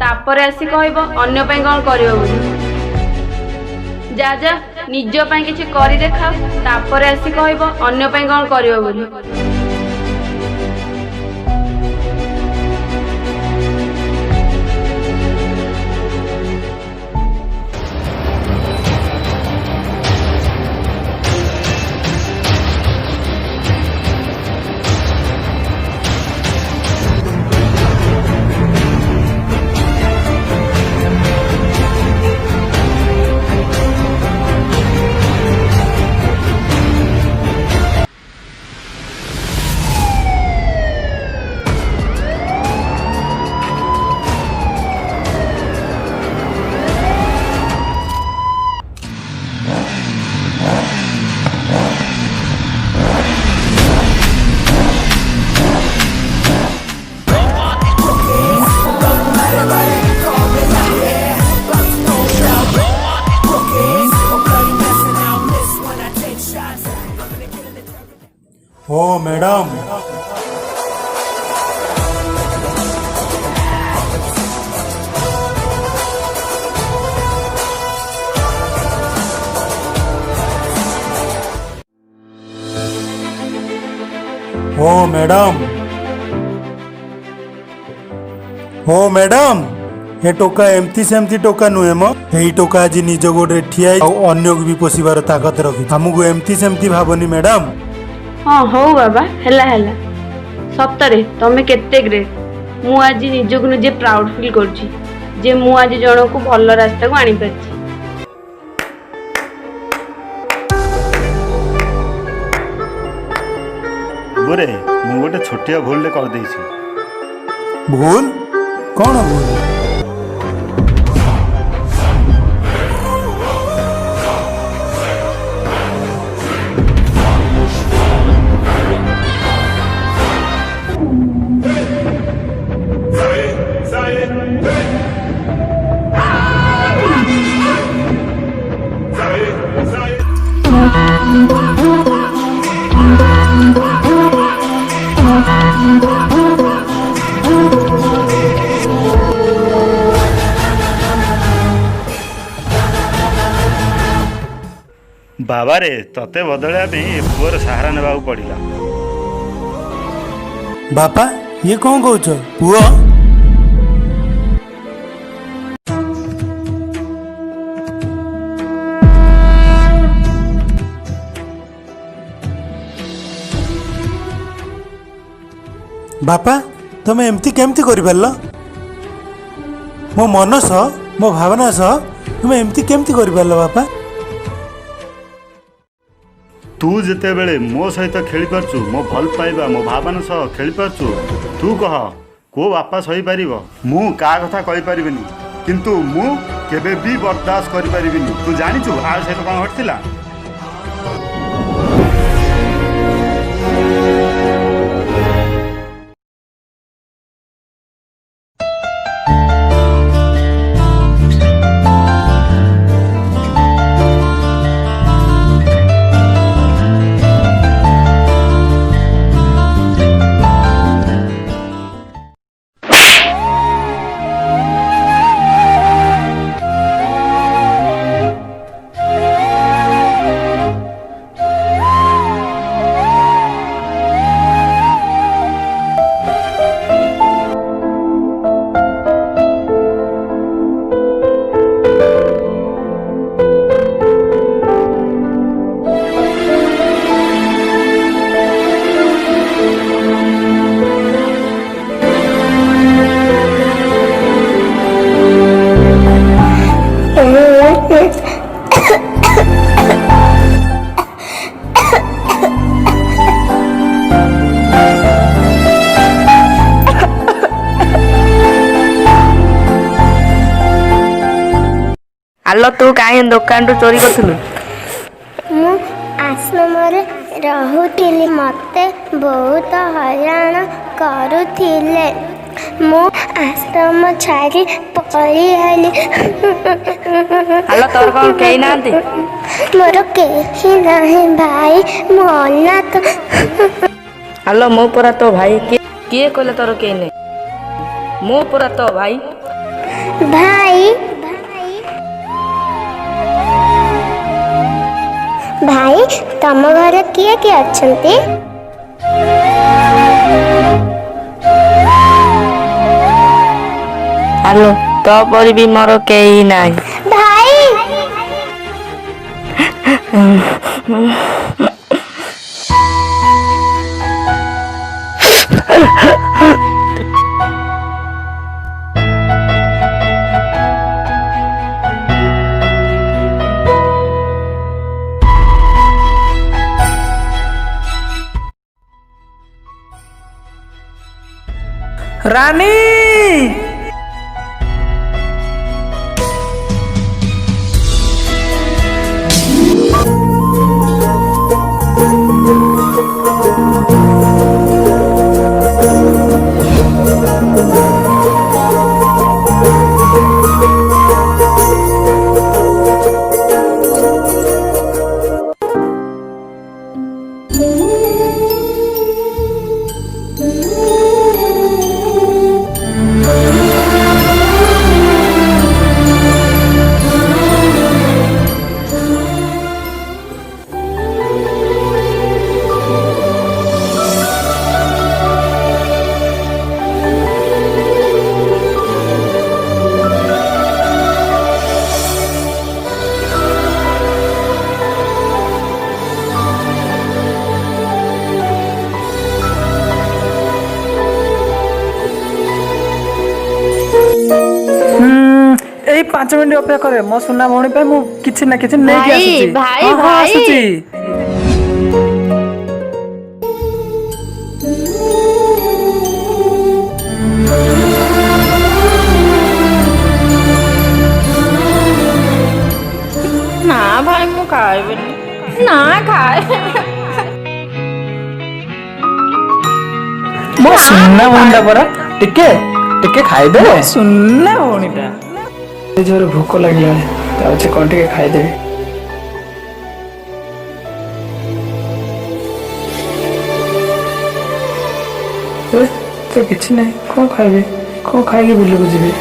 तापर आसी कहब अन्य ପାଇଁ कौन करियो बोली जा जा निज ପାଇଁ किछि करि देखा तापर आसी कहब अन्य ପାଇଁ कौन करियो बोली। ओ मैडम ओ मैडम ओ मैडम ये टोका एमती सेमती टोका नुहे मो यही टोका आज निज गोड़े ठिया अन्य भी पोषिबार ताकत रखी हमको एमती सेमती भावनी मैडम। हाँ हौ बाबा हेला हेला सप्तरे तमे केते ग्रेट मु आज निजको निजे प्राउड फील करछि जे मु आज जण को भल रास्ता को आनी परछि। बुरे मु गोटे छोटिया भूल ले कर देछि। भूल कौन भूल? बाबा रे तते बदलया पुअर सहारा नेबा पड़िला। बापा ये कौन कहछ पुआ? बापा तुम एमती केमती करि परला? मो मन सह मो भावना सह तुम एमती केमती करि परला बापा? तू जिते बेले मो सहित खेली पारचु मो भल पाइबा मो भावना सह खेली पारचु तू कह को बापा सही पारिबो? मु का कथा कहि परिबिनी किंतु मु केबे भी बर्दाश्त करि परिबिनी। तू जानिचु आ सहित कोन हटतिला? आलो तू काहे दुकान रो चोरी करथुलु? मु आश्रम रे रहुथिली मते बहुत हैरान करुथिले मु आश्रम छाड़ी पळी आली। आलो तोर कोन केही नांती? मोर केही नाही भाई मु अनाथ। आलो मो परा तो भाई के कहले तोर केही नै मो परा तो भाई भाई भाई तम घर किए किए अच्छन्ति? हेलो तो पर भी मोर केही नाही भाई रानी एई 5 मिनिट अपेक्षा करे मो सुना भौणी पे मु किछि ना किछि नै के आसुची भाई भाई आसुची ना भाई मु खाइबेनी ना खाए मो सुना भौणीटा परा टिके टिके खाइ दे सुना भौणीटा जोर भूख लागला ताचे कोन टिके खाइ दे तो किछि नै को खाइबे को खाइके बुले बुझिबे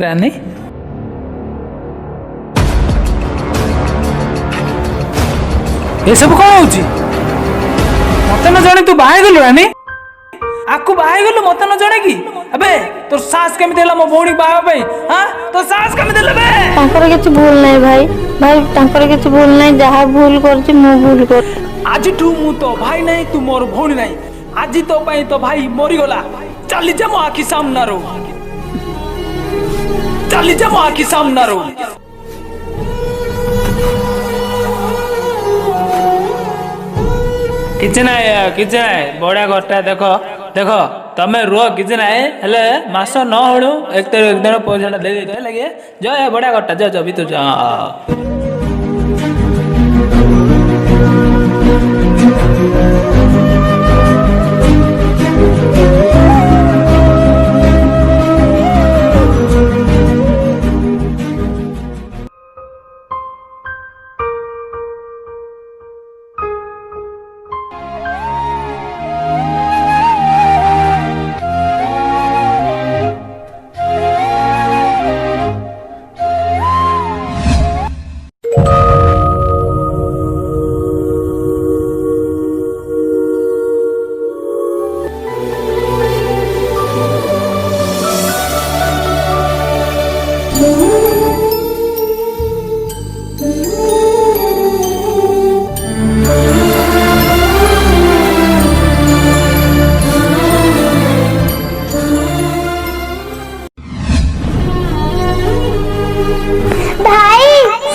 रानी ये सब कौन होची मत न जाने तू बाहे गलु रानी आकु बाहे गलु मत न जाने की अबे तोर सास केमि देला मो भौणी बाहा पई हां तो सास केमि देला बे तांकर किछ भूल नै भाई भाई तांकर किछ भूल नै जहा भूल करछि मु भूल कर आज तू मु तो भाई नहीं तू मोर भौणी नहीं आज तो पई तो भाई मरी गला चली जा मो आखी सामना रो चली जा मो आखी सामना रो किछ ना बड़ा घरटा देखो देखो तमे रो किछ ना हेले मास न होणु एक दिन पैसा दे दे लगे जो बड़ा घरटा जो जो भीतर जा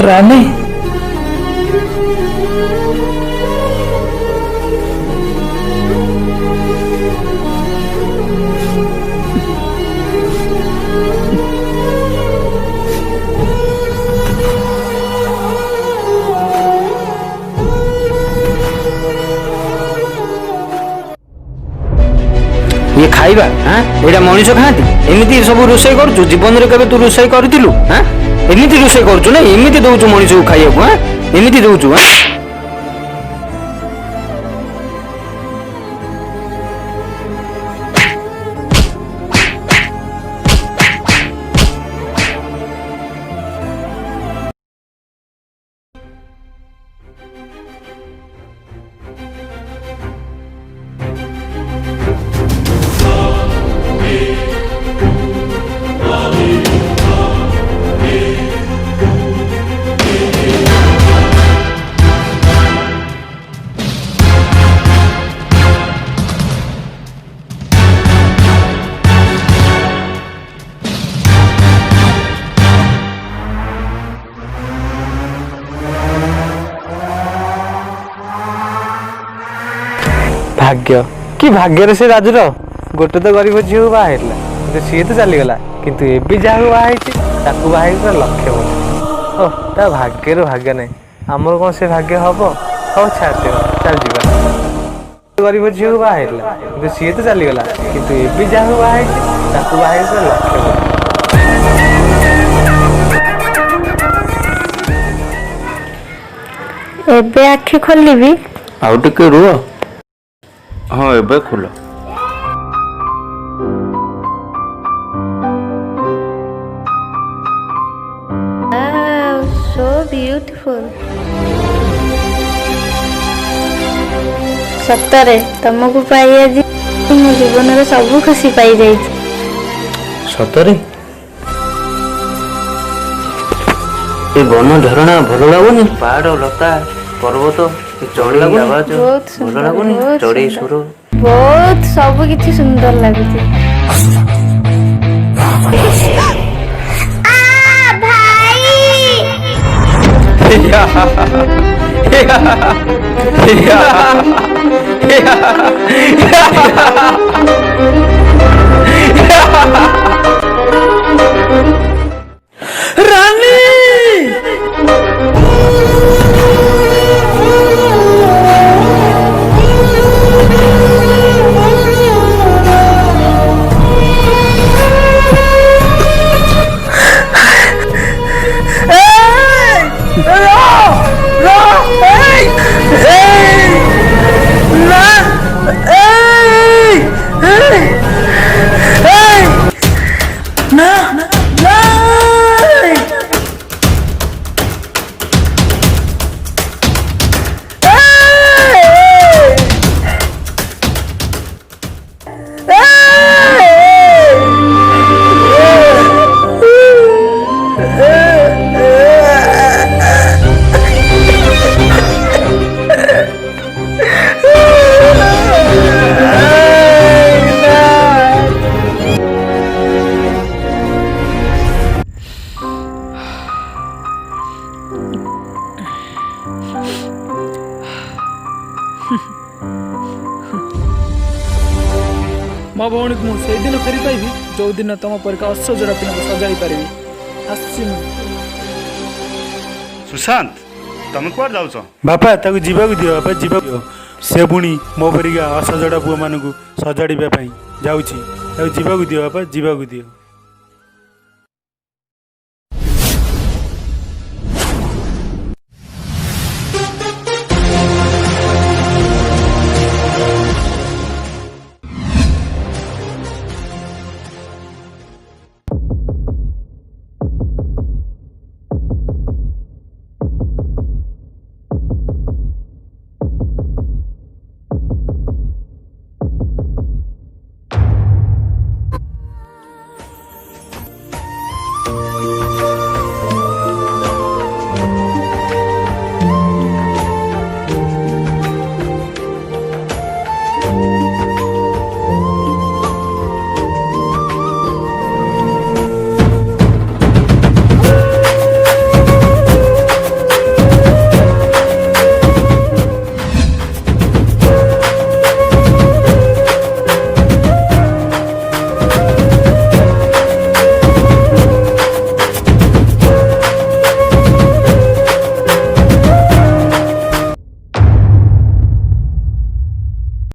ରାନୀ ये खाइबा हाँ एटा मनीष खाती एमती सब रोषे करूँ जीवन में केवे तू रोषे करूँ हाँ एमती रोषे करूँ ना एमती दौचु मनीष को खाइबा हाँ एमती दौचु हाँ भाग्य कि भाग्य से राजुर गोटे तो गरीब झील को बाहर सी तो चलीगला किंतु एबी जहाँ बाहर बाहर लक्ष्य बोल ओह ता भाग्य भाग्य नहीं आमर कौन से भाग्य हम हाँ छाड़ चल जा गरीब झील को बाहर सी तो चलीगला किंतु एबी जहाँ बाहर बाहर लक्ष्य बोल ଏବେ ଆଖି ଖୋଲିବି ଆଉ ଟିକେ ରୁହ हाँ एबे खोल so beautiful ସତରେ ତମକୁ ପାଇ ଆଜି ମୋ ଜୀବନରେ ସବୁ ଖୁସି ପାଇ ଯାଇଛି सतरे ए बन झरणा भल लगुनि पहाड़ लता पर्वत चढ़ी आवाज भल लगुनि चढ़ी सुर ବହୁତ ସବୁ କିଛି ସୁନ୍ଦର ଲାଗୁଛି ରାନୀ मो भौणी को मुझे दिन फेरी पाइबी जो दिन तुम परिका असजड़ा पिना को सजाई पारि सुशांत तुम कुआर जाऊच बापा ताକୁ ଯିବାକୁ ଦିଅ ବାପା ଯିବାକୁ ଦିଅ ସେ ପୁଣି ମୋ ପରିକା ଅସଜଡ଼ା ପୁଅମାନଙ୍କୁ ସଜାଡ଼ିବା ପାଇଁ ଯାଉଛି ତାକୁ ଯିବାକୁ ଦିଅ ବାପା ଯିବାକୁ ଦିଅ